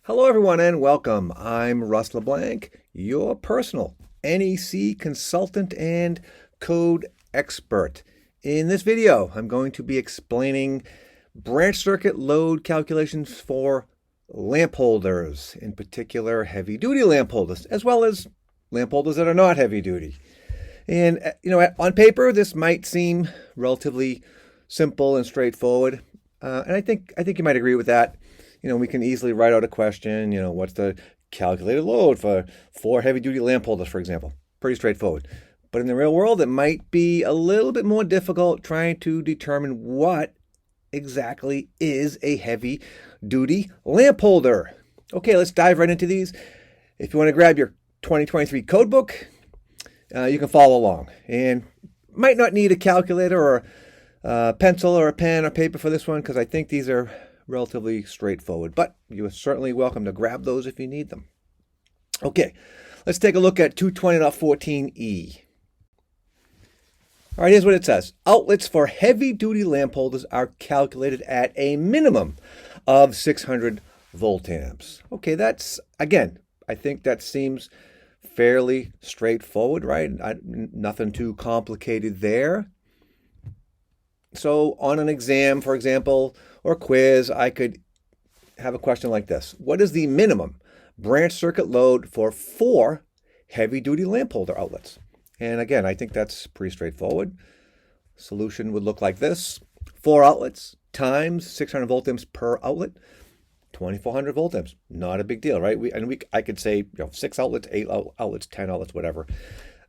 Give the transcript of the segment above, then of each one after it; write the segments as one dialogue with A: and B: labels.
A: Hello, everyone, and welcome. I'm Russ LeBlanc, your personal NEC consultant and code expert. In this video, I'm going to be explaining branch circuit load calculations for lamp holders, in particular heavy-duty lamp holders, as well as lamp holders that are not heavy-duty. And, on paper, this might seem relatively simple and straightforward, and I think you might agree with that. We can easily write out a question, what's the calculated load for 4 heavy-duty lamp holders, for example. Pretty straightforward. But in the real world, it might be a little bit more difficult trying to determine what exactly is a heavy-duty lamp holder. Okay, let's dive right into these. If you want to grab your 2023 code book, you can follow along. And might not need a calculator or a pencil or a pen or paper for this one, because I think these are relatively straightforward, but you are certainly welcome to grab those if you need them. Okay, let's take a look at 220.14e. All right, here's what it says. Outlets for heavy-duty lamp holders are calculated at a minimum of 600 volt amps. Okay, that's, again, I think that seems fairly straightforward, right? Nothing too complicated there. So on an exam, for example, or quiz, I could have a question like this. What is the minimum branch circuit load for 4 heavy-duty lamp holder outlets? And again, I think that's pretty straightforward. Solution would look like this. 4 outlets times 600 volt amps per outlet, 2400 volt amps. Not a big deal, right? I could say 6 outlets, 8 outlets, 10 outlets, whatever.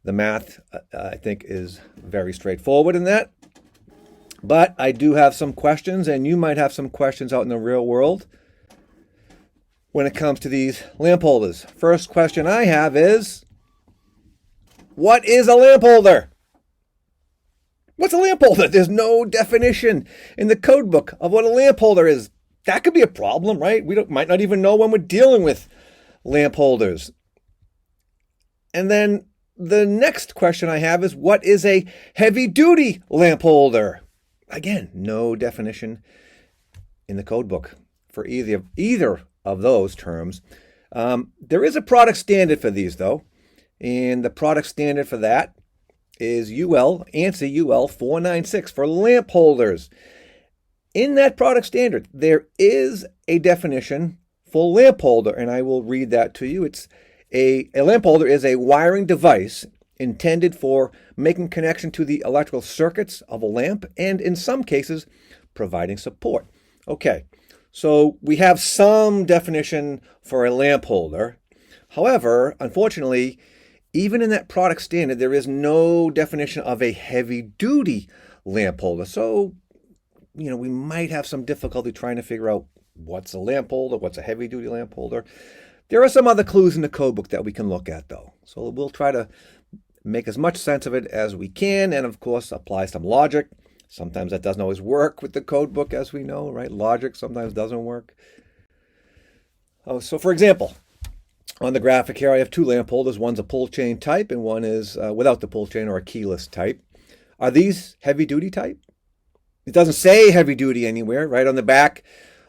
A: The math, I think, is very straightforward in that. But I do have some questions, and you might have some questions out in the real world when it comes to these lamp holders. First question I have is, what is a lamp holder? What's a lamp holder? There's no definition in the code book of what a lamp holder is. That could be a problem, right? We might not even know when we're dealing with lamp holders. And then the next question I have is, what is a heavy-duty lamp holder? Again, no definition in the code book for either of those terms. There is a product standard for these, though, and the product standard for that is ANSI UL 496 for lamp holders. In that product standard, there is a definition for lamp holder, and I will read that to you. It's a lamp holder is a wiring device intended for making connection to the electrical circuits of a lamp and, in some cases, providing support. Okay, so we have some definition for a lamp holder. However, unfortunately, even in that product standard, there is no definition of a heavy-duty lamp holder. So, we might have some difficulty trying to figure out what's a lamp holder, what's a heavy-duty lamp holder. There are some other clues in the code book that we can look at, though. So we'll try to make as much sense of it as we can, and of course apply some logic. Sometimes that doesn't always work with the code book, as we know, right? Logic sometimes doesn't work. So for example, on the graphic here, I have 2 lamp holders. One's a pull chain type, and one is without the pull chain or a keyless type. Are these heavy-duty type? It doesn't say heavy-duty anywhere, right? On the back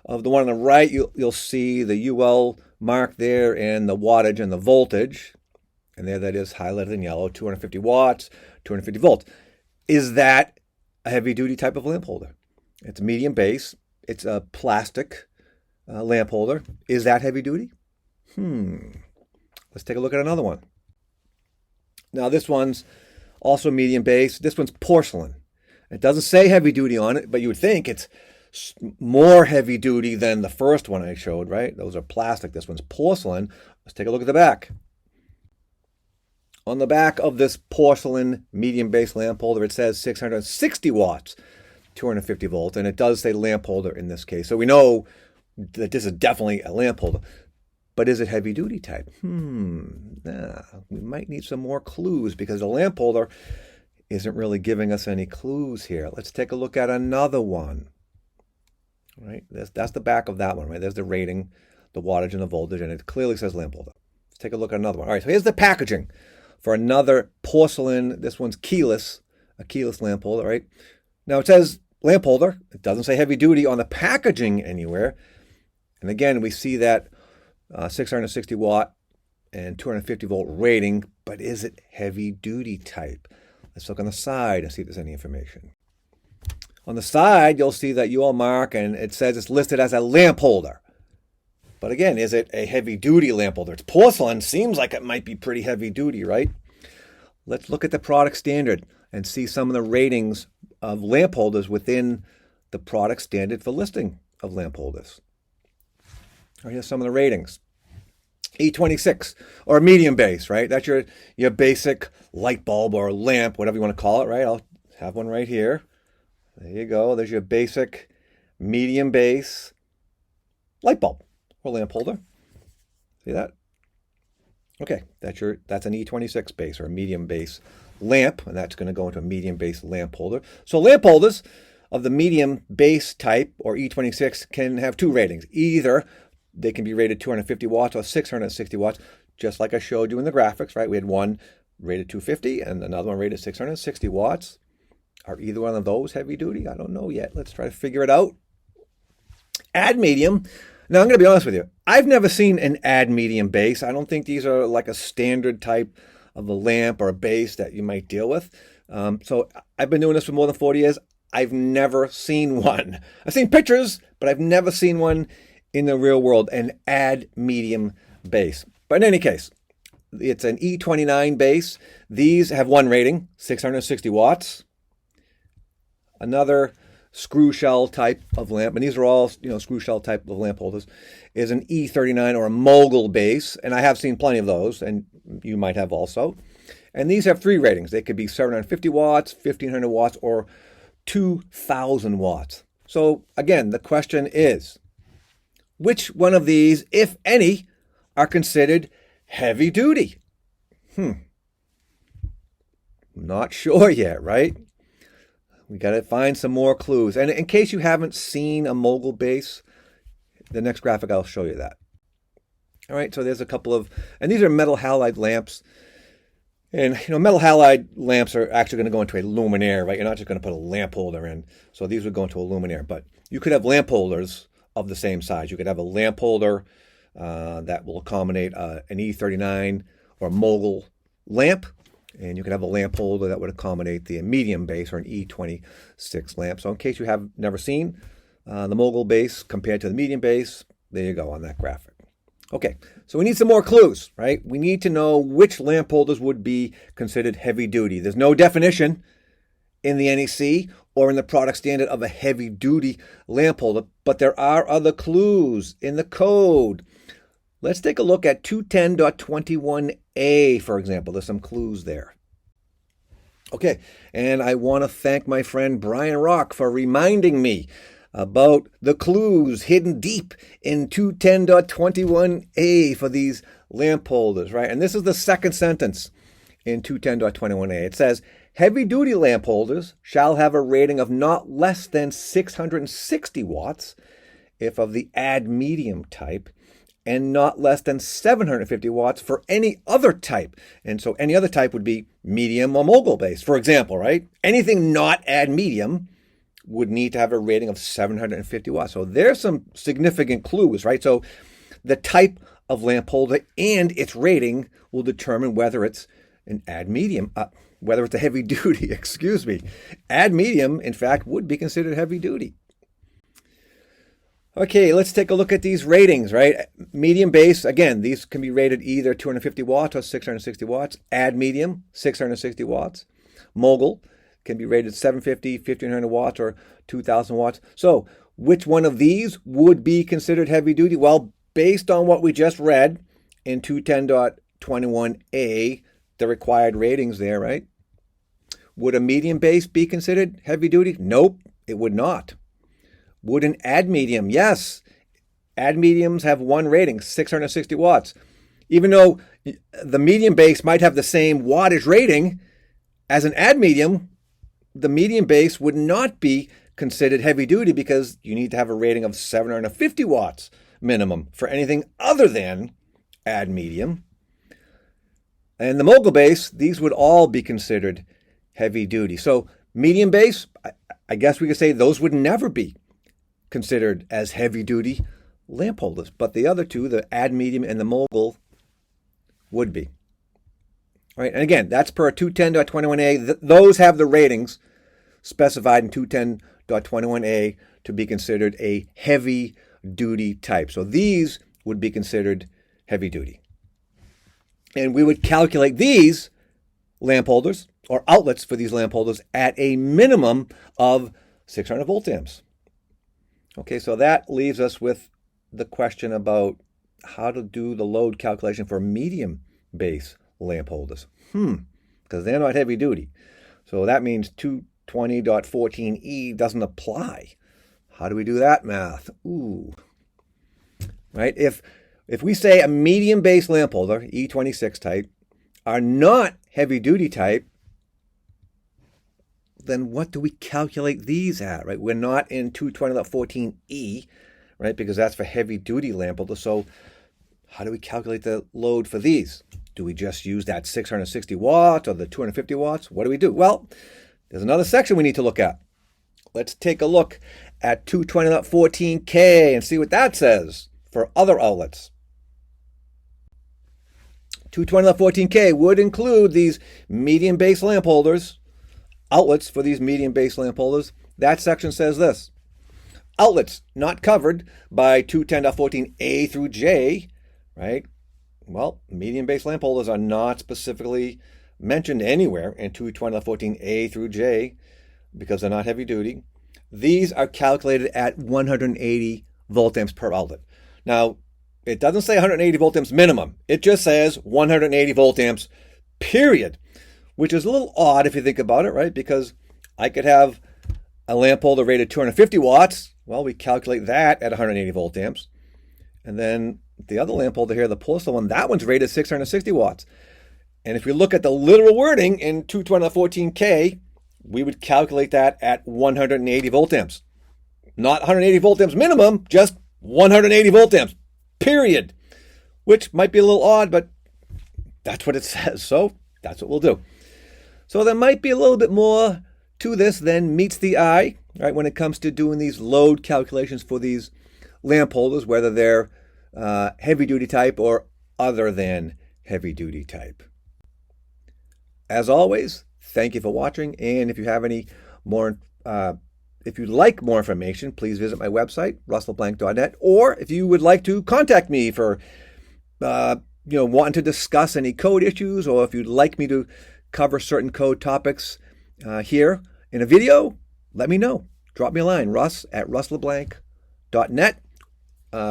A: of the one on the right, you'll see the UL mark there and the wattage and the voltage. And there that is highlighted in yellow, 250 watts, 250 volts. Is that a heavy-duty type of lamp holder? It's medium base. It's a plastic lamp holder. Is that heavy-duty? Let's take a look at another one. Now, this one's also medium base. This one's porcelain. It doesn't say heavy-duty on it, but you would think it's more heavy-duty than the first one I showed, right? Those are plastic. This one's porcelain. Let's take a look at the back. On the back of this porcelain medium base lamp holder, it says 660 watts, 250 volts, and it does say lamp holder in this case. So we know that this is definitely a lamp holder. But is it heavy duty type? We might need some more clues because the lamp holder isn't really giving us any clues here. Let's take a look at another one. Right? That's the back of that one, right? There's the rating, the wattage, and the voltage, and it clearly says lamp holder. Let's take a look at another one. All right, so here's the packaging for another porcelain. This one's keyless, a keyless lamp holder, right? Now it says lamp holder. It doesn't say heavy duty on the packaging anywhere. And again, we see that 660 watt and 250 volt rating, but is it heavy duty type? Let's look on the side and see if there's any information. On the side, you'll see that UL mark, and it says it's listed as a lamp holder. But again, is it a heavy duty lamp holder? It's porcelain, seems like it might be pretty heavy duty, right? Let's look at the product standard and see some of the ratings of lamp holders within the product standard for listing of lamp holders. All right, here's some of the ratings. E26, or medium base, right? That's your basic light bulb or lamp, whatever you want to call it, right? I'll have one right here. There you go. There's your basic medium base light bulb or lamp holder. See that? Okay, that's an E26 base or a medium base lamp, and that's going to go into a medium base lamp holder. So lamp holders of the medium base type or E26 can have two ratings. Either they can be rated 250 watts or 660 watts, just like I showed you in the graphics, right? We had one rated 250 and another one rated 660 watts. Are either one of those heavy duty? I don't know yet. Let's try to figure it out. Add medium. Now, I'm going to be honest with you. I've never seen an add medium base. I don't think these are like a standard type of a lamp or a base that you might deal with. So I've been doing this for more than 40 years. I've never seen one. I've seen pictures, but I've never seen one in the real world, an add medium base. But in any case, it's an E29 base. These have one rating, 660 watts. Another screw shell type of lamp, and these are all screw shell type of lamp holders, is an E39 or a mogul base, and I have seen plenty of those, and you might have also. And these have three ratings. They could be 750 watts, 1500 watts, or 2000 watts. So again, the question is, which one of these, if any, are considered heavy duty? Not sure yet, right? We got to find some more clues. And in case you haven't seen a mogul base, the next graphic I'll show you that. All right, so there's a couple of, and these are metal halide lamps. And metal halide lamps are actually going to go into a luminaire, right? You're not just going to put a lamp holder in. So these would go into a luminaire, but you could have lamp holders of the same size. You could have a lamp holder that will accommodate an E39 or mogul lamp. And you could have a lamp holder that would accommodate the medium base or an E26 lamp. So in case you have never seen the mogul base compared to the medium base, there you go on that graphic. Okay, so we need some more clues, right? We need to know which lamp holders would be considered heavy duty. There's no definition in the NEC or in the product standard of a heavy duty lamp holder, but there are other clues in the code. Let's take a look at 210.21a, for example. There's some clues there. Okay, and I want to thank my friend Brian Rock for reminding me about the clues hidden deep in 210.21a for these lamp holders, right? And this is the second sentence in 210.21a. It says, heavy-duty lamp holders shall have a rating of not less than 660 watts if of the add medium type, and not less than 750 watts for any other type. And so any other type would be medium or mogul base, for example, right? Anything not add medium would need to have a rating of 750 watts. So there's some significant clues, right? So the type of lamp holder and its rating will determine whether it's an add medium, whether it's a heavy duty, excuse me. Add medium, in fact, would be considered heavy duty. Okay, let's take a look at these ratings, right? Medium base, again, these can be rated either 250 watts or 660 watts. Add medium, 660 watts. Mogul can be rated 750, 1500 watts, or 2000 watts. So which one of these would be considered heavy duty? Well, based on what we just read in 210.21a, the required ratings there, right? Would a medium base be considered heavy duty? Nope, it would not. Would an add medium? Yes. Add mediums have one rating, 660 watts. Even though the medium base might have the same wattage rating as an add medium, the medium base would not be considered heavy duty because you need to have a rating of 750 watts minimum for anything other than add medium. And the mogul base, these would all be considered heavy duty. So medium base, I guess we could say those would never be considered as heavy duty lamp holders, but the other two, the Add Medium and the Mogul, would be. All right, and again, that's per 210.21a. Those have the ratings specified in 210.21a to be considered a heavy-duty type. So these would be considered heavy-duty. And we would calculate these lamp holders, or outlets for these lamp holders, at a minimum of 600 volt amps. Okay, so that leaves us with the question about how to do the load calculation for medium base lamp holders. Because they're not heavy duty. So that means 220.14e doesn't apply. How do we do that math? Ooh. Right? If we say a medium base lamp holder, E26 type, are not heavy duty type, then what do we calculate these at, right? We're not in 220.14e, right? Because that's for heavy duty lamp holders. So how do we calculate the load for these? Do we just use that 660 watts or the 250 watts? What do we do? Well, there's another section we need to look at. Let's take a look at 220.14k and see what that says for other outlets. 220.14k would include these medium base lamp holders, outlets for these medium base lamp holders. That section says this: outlets not covered by 210.14a through j, right? Well, medium base lamp holders are not specifically mentioned anywhere in 220.14a through j because they're not heavy duty. These are calculated at 180 volt amps per outlet. Now, it doesn't say 180 volt amps minimum. It just says 180 volt amps, period, which is a little odd if you think about it, right? Because I could have a lamp holder rated 250 watts. Well, we calculate that at 180 volt amps. And then the other lamp holder here, the porcelain one, that one's rated 660 watts. And if we look at the literal wording in 220.14k, we would calculate that at 180 volt amps. Not 180 volt amps minimum, just 180 volt amps, period. Which might be a little odd, but that's what it says. So that's what we'll do. So there might be a little bit more to this than meets the eye, right, when it comes to doing these load calculations for these lamp holders, whether they're heavy-duty type or other than heavy-duty type. As always, thank you for watching, and if you have any more, if you'd like more information, please visit my website, russleblank.net, or if you would like to contact me for, wanting to discuss any code issues, or if you'd like me to cover certain code topics here in a video, let me know. Drop me a line, russ@russleblank.net.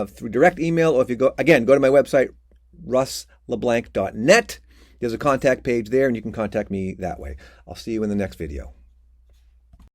A: Through direct email, or if you go to my website, russleblank.net. There's a contact page there, and you can contact me that way. I'll see you in the next video.